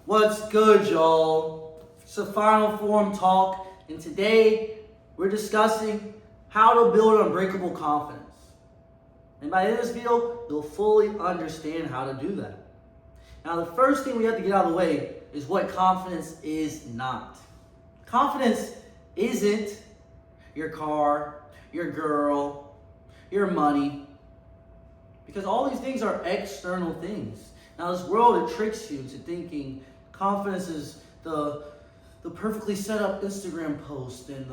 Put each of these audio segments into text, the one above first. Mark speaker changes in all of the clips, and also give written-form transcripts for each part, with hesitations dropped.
Speaker 1: What's good, y'all? It's a final form talk, and today we're discussing how to build unbreakable confidence. And by the end of this video, you'll fully understand how to do that. Now, the first thing we have to get out of the way is what confidence is not. Confidence isn't your car, your girl, your money, because all these things are external things. Now, this world, it tricks you into thinking confidence is the perfectly set up Instagram post, and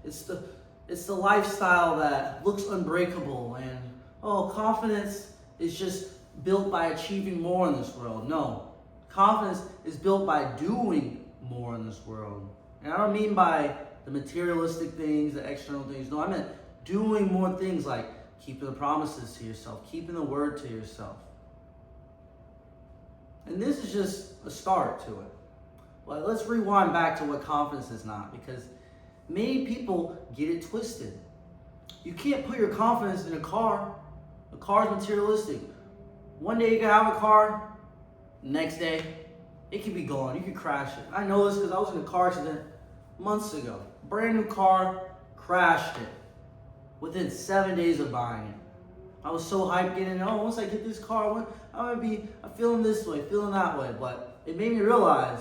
Speaker 1: it's the lifestyle that looks unbreakable, and confidence is just built by achieving more in this world. No, confidence is built by doing more in this world. And I don't mean by the materialistic things, the external things. No, I meant doing more things like keeping the promises to yourself, keeping the word to yourself. And this is just a start to it. But let's rewind back to what confidence is not, because many people get it twisted. You can't put your confidence in a car. A car is materialistic. One day you can have a car, next day it can be gone. You can crash it. I know this because I was in a car accident months ago. Brand new car, crashed it within 7 days of buying it. I was so hyped getting it. Once I get this car, I'm feeling this way, feeling that way. But it made me realize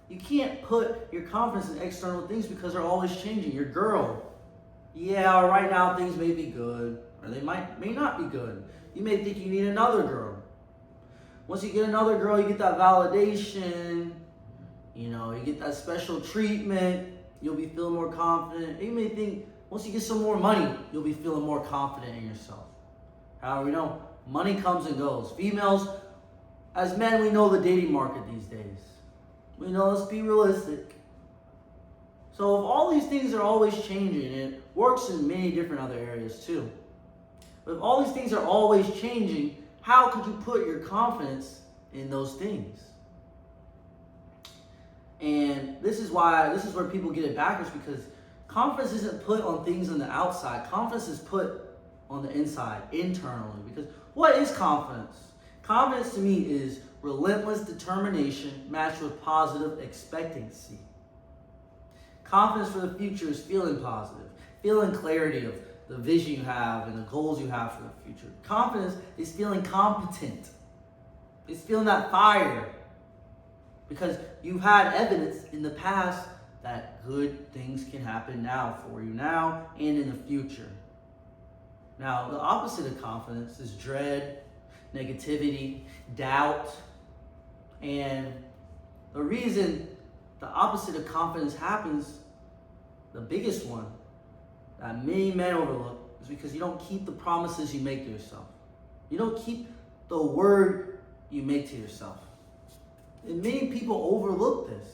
Speaker 1: you can't put your confidence in external things because they're always changing. Your girl, yeah, right now things may be good, or they may not be good. You may think you need another girl. Once you get another girl, you get that validation, you get that special treatment, you'll be feeling more confident. You may think once you get some more money, you'll be feeling more confident in yourself. However, money comes and goes. Females, as men, we know the dating market these days. We know, let's be realistic. So if all these things are always changing, it works in many different other areas too. But if all these things are always changing, how could you put your confidence in those things? And this is where people get it backwards, because confidence isn't put on things on the outside. Confidence is put on the inside, internally. Because what is confidence? Confidence to me is relentless determination matched with positive expectancy. Confidence for the future is feeling positive, feeling clarity of the vision you have and the goals you have for the future. Confidence is feeling competent. It's feeling that fire, because you've had evidence in the past that good things can happen now for you, now and in the future. Now, the opposite of confidence is dread, negativity, doubt. And the reason the opposite of confidence happens, the biggest one that many men overlook, is because you don't keep the promises you make to yourself. You don't keep the word you make to yourself. And many people overlook this.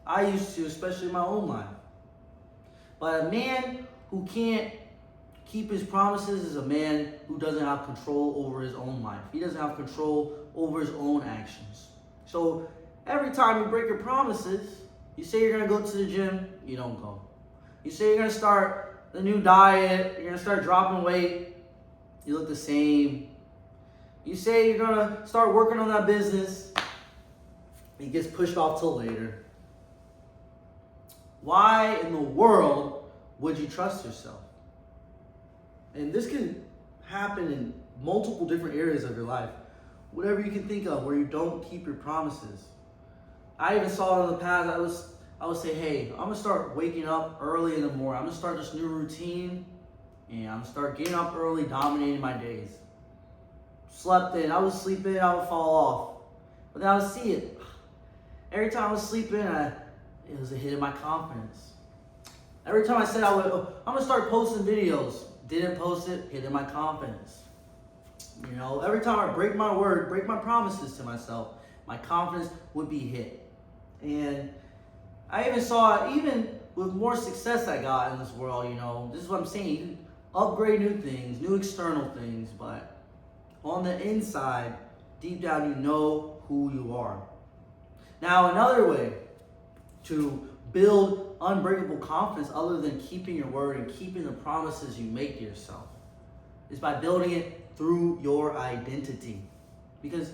Speaker 1: I used to, especially in my own life. But a man who can't keep his promises is a man who doesn't have control over his own life. He doesn't have control over his own actions. So every time you break your promises, you say you're going to go to the gym, you don't go. You say you're going to start the new diet, you're going to start dropping weight, you look the same. You say you're going to start working on that business, it gets pushed off till later. Why in the world would you trust yourself? And this can happen in multiple different areas of your life. Whatever you can think of where you don't keep your promises. I even saw it in the past. I would say, hey, I'm going to start waking up early in the morning. I'm going to start this new routine. And I'm going to start getting up early, dominating my days. Slept in. I would sleep in. I would fall off. But then I would see it. Every time I was sleeping, it was a hit in my confidence. Every time I said I'm going to start posting videos, didn't post it, hit in my confidence. Every time I break my word, break my promises to myself, my confidence would be hit. And I even saw it, even with more success I got in this world, this is what I'm saying. You can upgrade new things, new external things, but on the inside, deep down, you know who you are. Now, another way to build unbreakable confidence, other than keeping your word and keeping the promises you make to yourself, is by building it through your identity. Because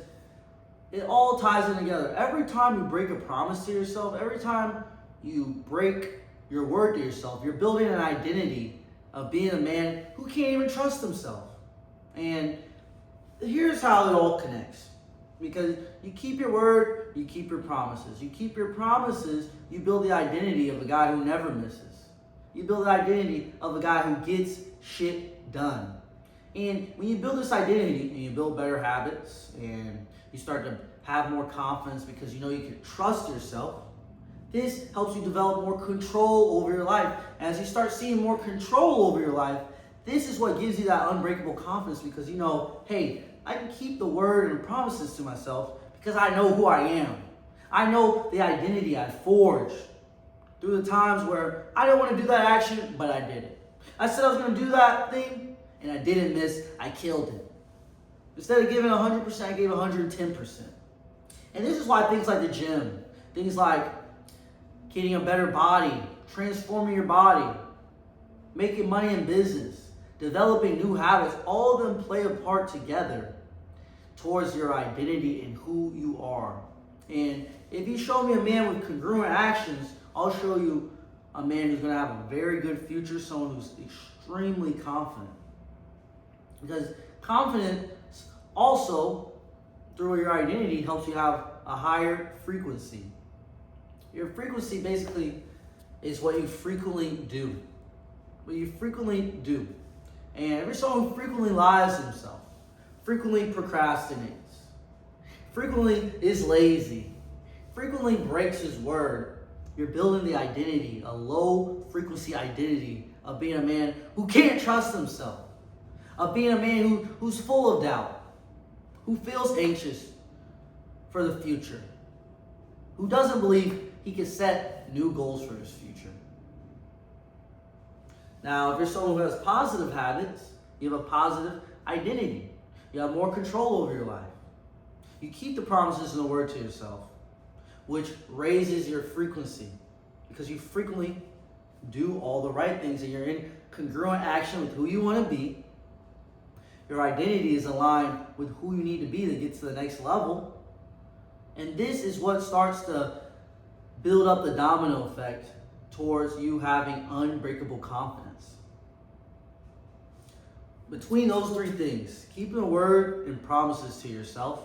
Speaker 1: It all ties in together. Every time you break a promise to yourself, every time you break your word to yourself, you're building an identity of being a man who can't even trust himself. And here's how it all connects. Because you keep your word, you keep your promises. You keep your promises, you build the identity of a guy who never misses. You build the identity of a guy who gets shit done. And when you build this identity and you build better habits and you start to have more confidence because you know you can trust yourself, this helps you develop more control over your life. As you start seeing more control over your life, this is what gives you that unbreakable confidence because you know, hey, I can keep the word and promises to myself because I know who I am. I know the identity I forged through the times where I didn't want to do that action, but I did it. I said I was going to do that thing, and I didn't miss. I killed it. Instead of giving 100%, I gave 110%. And this is why things like the gym, things like getting a better body, transforming your body, making money in business, developing new habits, all of them play a part together towards your identity and who you are. And if you show me a man with congruent actions, I'll show you a man who's going to have a very good future, someone who's extremely confident. Because confidence also, through your identity, helps you have a higher frequency. Your frequency basically is what you frequently do. What you frequently do. And every someone who frequently lies to himself, frequently procrastinates, frequently is lazy, frequently breaks his word, you're building the identity, a low frequency identity of being a man who can't trust himself, of being a man who's full of doubt, who feels anxious for the future, who doesn't believe he can set new goals for his future. Now, if you're someone who has positive habits, you have a positive identity. You have more control over your life. You keep the promises and the word to yourself, which raises your frequency because you frequently do all the right things and you're in congruent action with who you want to be. Your identity is aligned with who you need to be to get to the next level. And this is what starts to build up the domino effect towards you having unbreakable confidence. Between those three things, keeping a word and promises to yourself,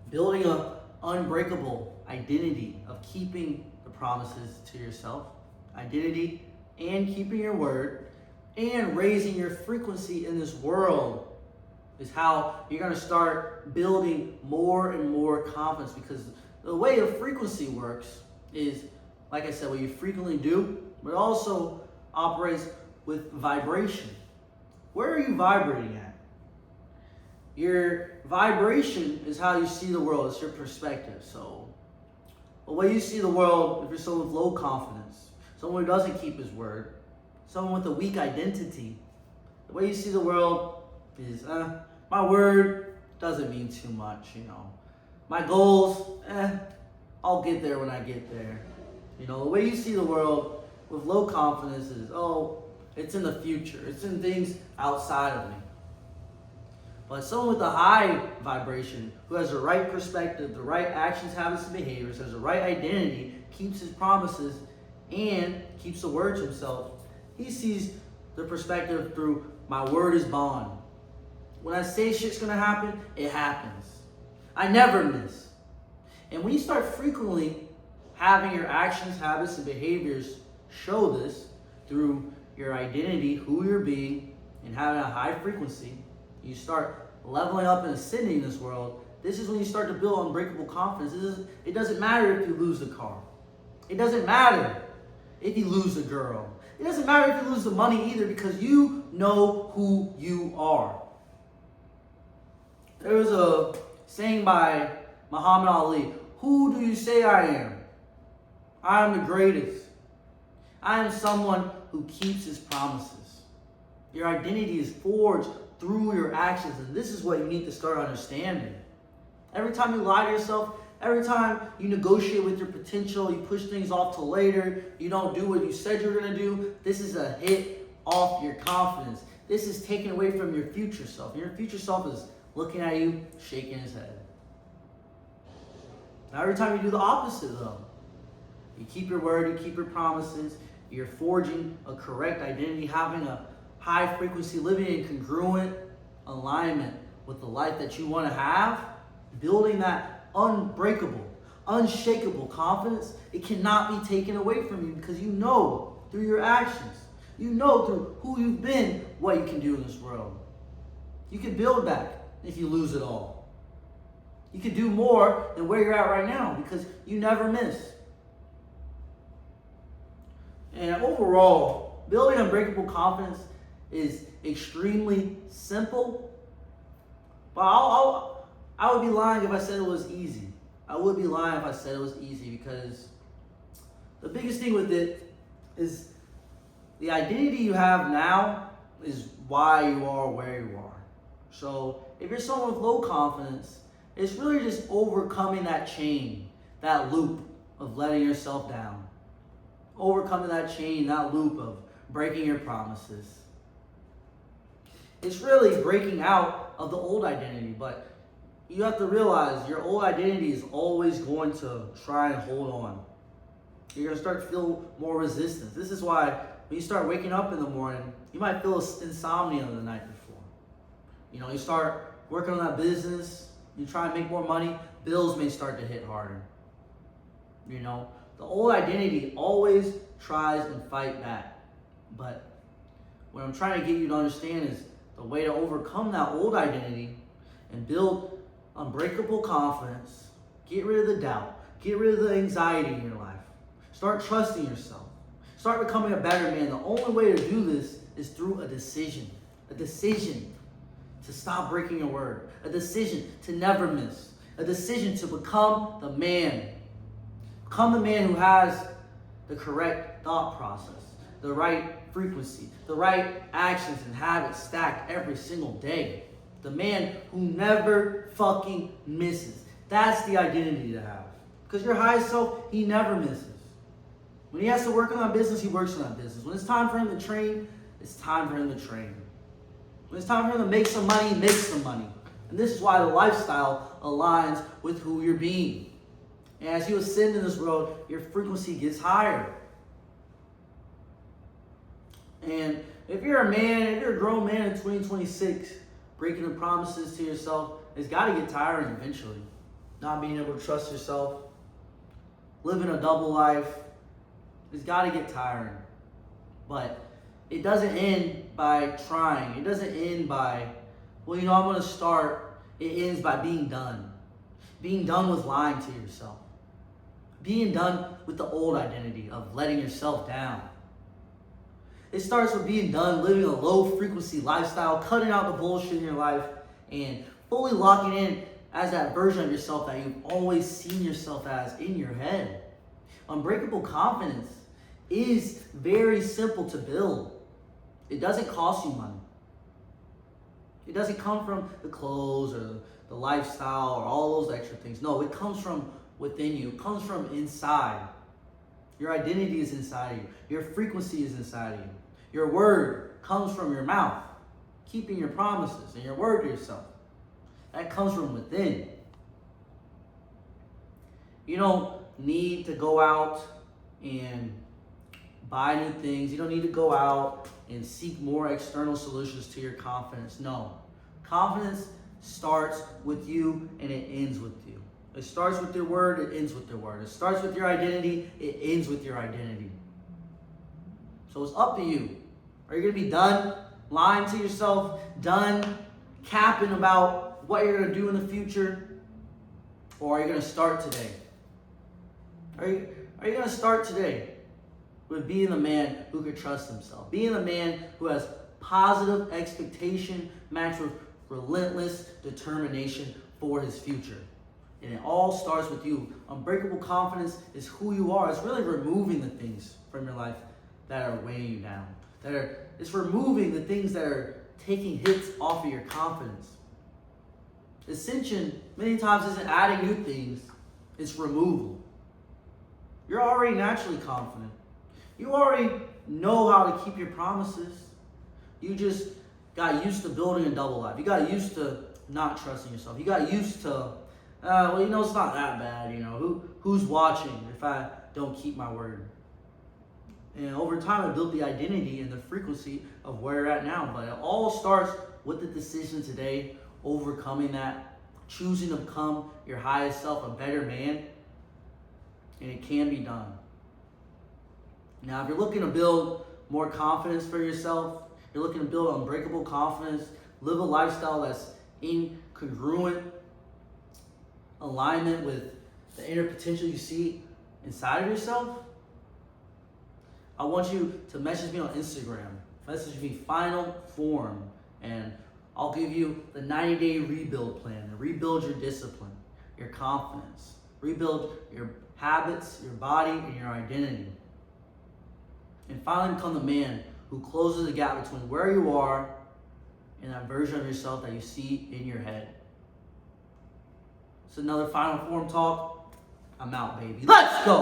Speaker 1: building an unbreakable identity of keeping the promises to yourself, identity and keeping your word, and raising your frequency in this world is how you're going to start building more and more confidence, because the way a frequency works is, like I said, what you frequently do, but it also operates with vibration. Where are you vibrating at? Your vibration is how you see the world. It's your perspective. So the way you see the world, if you're someone with low confidence, someone who doesn't keep his word, someone with a weak identity, the way you see the world is, my word doesn't mean too much, you know. My goals, I'll get there when I get there. You know, the way you see the world with low confidence is, it's in the future. It's in things outside of me. But someone with a high vibration, who has the right perspective, the right actions, habits, and behaviors, has the right identity, keeps his promises, and keeps the word to himself, he sees the perspective through my word is bond. When I say shit's gonna happen, it happens. I never miss. And when you start frequently having your actions, habits, and behaviors show this through your identity, who you're being, and having a high frequency, you start leveling up and ascending in this world. This is when you start to build unbreakable confidence. It doesn't matter if you lose the car. It doesn't matter if you lose the girl. It doesn't matter if you lose the money either, because you know who you are. There was a saying by Muhammad Ali, "Who do you say I am? I am the greatest. I am someone who keeps his promises." Your identity is forged through your actions, and this is what you need to start understanding. Every time you lie to yourself, every time you negotiate with your potential, you push things off till later, you don't do what you said you were going to do, this is a hit off your confidence. This is taken away from your future self. Your future self is looking at you, shaking his head. Now, every time you do the opposite, though, you keep your word, you keep your promises, you're forging a correct identity, having a high frequency, living in congruent alignment with the life that you want to have, building that unbreakable, unshakable confidence, it cannot be taken away from you because you know through your actions, you know through who you've been, what you can do in this world. You can build back if you lose it all. You can do more than where you're at right now because you never miss. And overall, building unbreakable confidence is extremely simple, but I would be lying if I said it was easy. I would be lying if I said it was easy because the biggest thing with it is the identity you have now is why you are where you are. So if you're someone with low confidence, it's really just overcoming that chain, that loop of letting yourself down. Overcoming that chain, that loop of breaking your promises. It's really breaking out of the old identity, but you have to realize your old identity is always going to try and hold on. You're going to start to feel more resistance. This is why when you start waking up in the morning, you might feel insomnia the night before. You start working on that business, you try and make more money, bills may start to hit harder. The old identity always tries and fight back. But what I'm trying to get you to understand is the way to overcome that old identity and build unbreakable confidence, get rid of the doubt, get rid of the anxiety in your life. Start trusting yourself. Start becoming a better man. The only way to do this is through a decision to stop breaking your word, a decision to never miss, a decision to become the man. Become the man who has the correct thought process, the right frequency, the right actions and habits stacked every single day. The man who never fucking misses. That's the identity to have. Because your highest self, he never misses. When he has to work on that business, he works on that business. When it's time for him to train, it's time for him to train. When it's time for him to make some money, he makes some money. And this is why the lifestyle aligns with who you're being. And as you ascend in this world, your frequency gets higher. And if you're a man, if you're a grown man in 2026, breaking the promises to yourself, it's got to get tiring eventually. Not being able to trust yourself, living a double life, it's got to get tiring. But it doesn't end by trying. It doesn't end by, I'm going to start. It ends by being done. Being done with lying to yourself. Being done with the old identity of letting yourself down. It starts with being done living a low frequency lifestyle, cutting out the bullshit in your life, and fully locking in as that version of yourself that you've always seen yourself as in your head. Unbreakable confidence is very simple to build. It doesn't cost you money. It doesn't come from the clothes or the lifestyle or all those extra things. No, it comes from within you. It comes from inside. Your identity is inside of you. Your frequency is inside of you. Your word comes from your mouth. Keeping your promises and your word to yourself. That comes from within. You don't need to go out and buy new things. You don't need to go out and seek more external solutions to your confidence. No. Confidence starts with you and it ends with you. It starts with your word, it ends with your word. It starts with your identity, it ends with your identity. So it's up to you. Are you going to be done lying to yourself? Done capping about what you're going to do in the future? Or are you going to start today? Are you going to start today with being the man who can trust himself? Being the man who has positive expectation matched with relentless determination for his future. And it all starts with you. Unbreakable confidence is who you are. It's really removing the things from your life that are weighing you down. It's removing the things that are taking hits off of your confidence. Ascension many times isn't adding new things, it's removal. You're already naturally confident. You already know how to keep your promises. You just got used to building a double life. You got used to not trusting yourself. You got used to well, it's not that bad. Who's watching if I don't keep my word? And over time, I built the identity and the frequency of where you're at now. But it all starts with the decision today, overcoming that, choosing to become your highest self, a better man. And it can be done. Now, if you're looking to build more confidence for yourself, you're looking to build unbreakable confidence, live a lifestyle that's in congruent alignment with the inner potential you see inside of yourself, I want you to message me on Instagram. Message me final form, and I'll give you the 90-day rebuild plan to rebuild your discipline, your confidence, rebuild your habits, your body, and your identity. And finally become the man who closes the gap between where you are and that version of yourself that you see in your head. It's another final form talk. I'm out, baby. Let's go!